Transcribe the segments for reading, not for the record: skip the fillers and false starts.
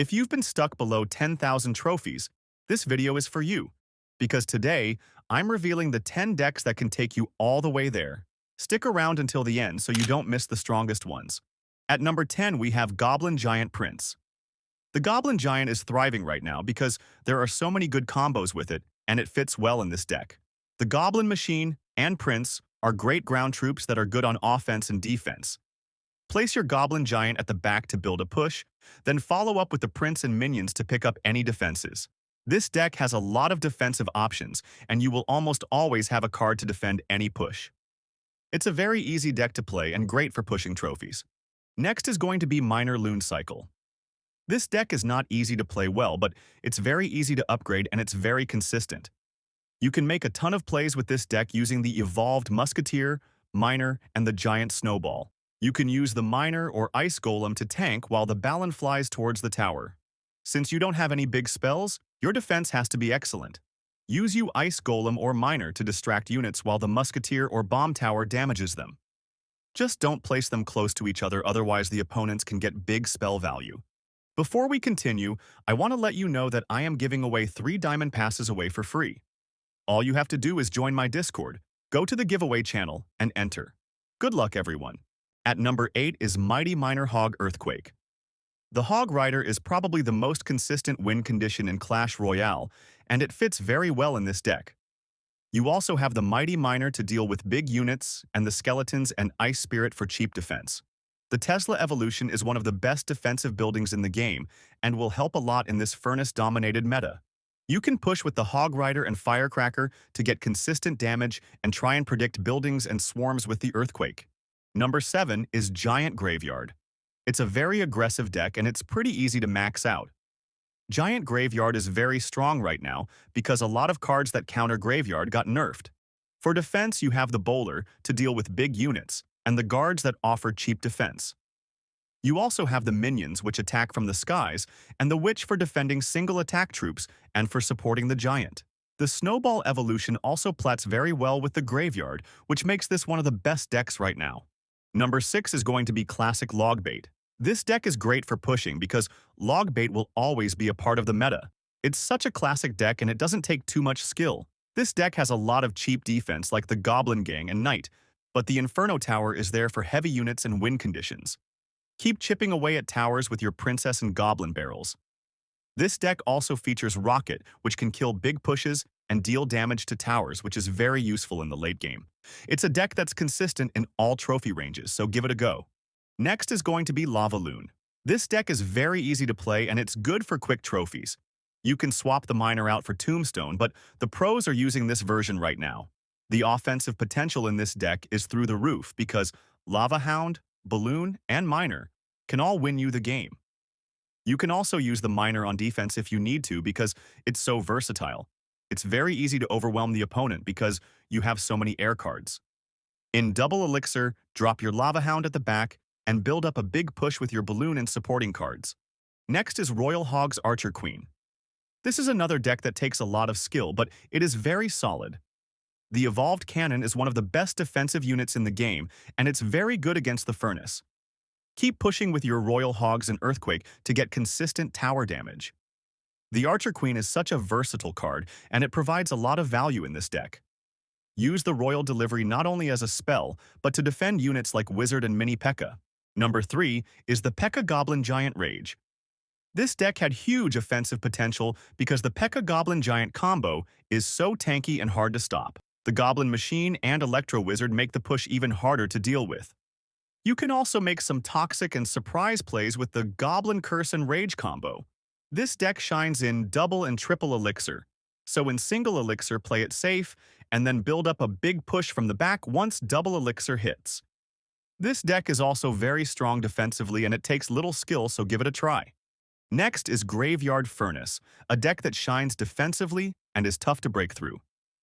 If you've been stuck below 10,000 trophies, this video is for you. Because today, I'm revealing the 10 decks that can take you all the way there. Stick around until the end so you don't miss the strongest ones. At number 10, we have Goblin Giant Prince. The Goblin Giant is thriving right now because there are so many good combos with it, and it fits well in this deck. The Goblin Machine and Prince are great ground troops that are good on offense and defense. Place your Goblin Giant at the back to build a push, then follow up with the Prince and minions to pick up any defenses. This deck has a lot of defensive options, and you will almost always have a card to defend any push. It's a very easy deck to play and great for pushing trophies. Next is going to be Miner Loon Cycle. This deck is not easy to play well, but it's very easy to upgrade and it's very consistent. You can make a ton of plays with this deck using the evolved Musketeer, Miner, and the Giant Snowball. You can use the Miner or Ice Golem to tank while the Balan flies towards the tower. Since you don't have any big spells, your defense has to be excellent. Use you Ice Golem or Miner to distract units while the Musketeer or Bomb Tower damages them. Just don't place them close to each other, otherwise the opponents can get big spell value. Before we continue, I want to let you know that I am giving away 3 diamond passes away for free. All you have to do is join my Discord, go to the giveaway channel, and enter. Good luck, everyone. At number 8 is Mighty Miner Hog Earthquake. The Hog Rider is probably the most consistent win condition in Clash Royale, and it fits very well in this deck. You also have the Mighty Miner to deal with big units, and the Skeletons and Ice Spirit for cheap defense. The Tesla Evolution is one of the best defensive buildings in the game, and will help a lot in this furnace-dominated meta. You can push with the Hog Rider and Firecracker to get consistent damage and try and predict buildings and swarms with the Earthquake. Number 7 is Giant Graveyard. It's a very aggressive deck and it's pretty easy to max out. Giant Graveyard is very strong right now because a lot of cards that counter Graveyard got nerfed. For defense, you have the Bowler to deal with big units, and the guards that offer cheap defense. You also have the minions which attack from the skies, and the witch for defending single attack troops and for supporting the giant. The Snowball Evolution also plats very well with the Graveyard, which makes this one of the best decks right now. Number 6 is going to be Classic Logbait. This deck is great for pushing because Logbait will always be a part of the meta. It's such a classic deck and it doesn't take too much skill. This deck has a lot of cheap defense like the Goblin Gang and Knight, but the Inferno Tower is there for heavy units and win conditions. Keep chipping away at towers with your Princess and Goblin barrels. This deck also features Rocket, which can kill big pushes and deal damage to towers, which is very useful in the late game. It's a deck that's consistent in all trophy ranges, so give it a go. Next is going to be Lava Loon. This deck is very easy to play and it's good for quick trophies. You can swap the Miner out for Tombstone, but the pros are using this version right now. The offensive potential in this deck is through the roof because Lava Hound, Balloon, and Miner can all win you the game. You can also use the Miner on defense if you need to because it's so versatile. It's very easy to overwhelm the opponent because you have so many air cards. In Double Elixir, drop your Lava Hound at the back and build up a big push with your Balloon and supporting cards. Next is Royal Hog's Archer Queen. This is another deck that takes a lot of skill, but it is very solid. The Evolved Cannon is one of the best defensive units in the game, and it's very good against the Furnace. Keep pushing with your Royal Hogs and Earthquake to get consistent tower damage. The Archer Queen is such a versatile card, and it provides a lot of value in this deck. Use the Royal Delivery not only as a spell, but to defend units like Wizard and Mini P.E.K.K.A. Number 3 is the P.E.K.K.A. Goblin Giant Rage. This deck had huge offensive potential because the P.E.K.K.A. Goblin Giant combo is so tanky and hard to stop. The Goblin Machine and Electro Wizard make the push even harder to deal with. You can also make some toxic and surprise plays with the Goblin Curse and Rage combo. This deck shines in double and triple elixir, so in single elixir play it safe and then build up a big push from the back once double elixir hits. This deck is also very strong defensively and it takes little skill, so give it a try. Next is Graveyard Furnace, a deck that shines defensively and is tough to break through.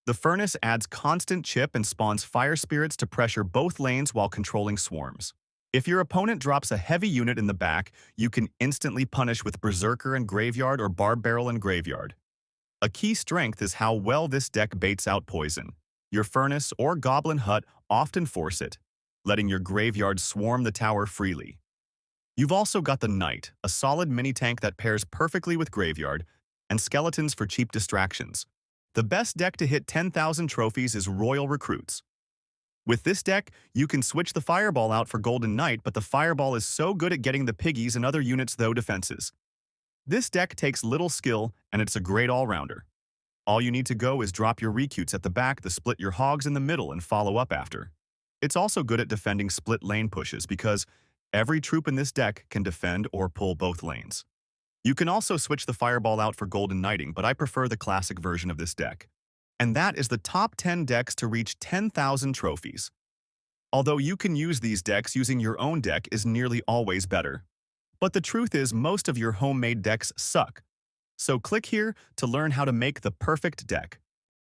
The Furnace adds constant chip and spawns Fire Spirits to pressure both lanes while controlling swarms. If your opponent drops a heavy unit in the back, you can instantly punish with Berserker and Graveyard or Barb Barrel and Graveyard. A key strength is how well this deck baits out poison. Your Furnace or Goblin Hut often force it, letting your Graveyard swarm the tower freely. You've also got the Knight, a solid mini-tank that pairs perfectly with Graveyard, and Skeletons for cheap distractions. The best deck to hit 10,000 trophies is Royal Recruits. With this deck, you can switch the Fireball out for Golden Knight, but the Fireball is so good at getting the piggies and other units though defenses. This deck takes little skill, and it's a great all-rounder. All you need to go is drop your Recutes at the back to split your Hogs in the middle and follow up after. It's also good at defending split lane pushes because every troop in this deck can defend or pull both lanes. You can also switch the Fireball out for Golden Knighting, but I prefer the classic version of this deck. And that is the top 10 decks to reach 10,000 trophies. Although you can use these decks, using your own deck is nearly always better. But the truth is, most of your homemade decks suck. So click here to learn how to make the perfect deck.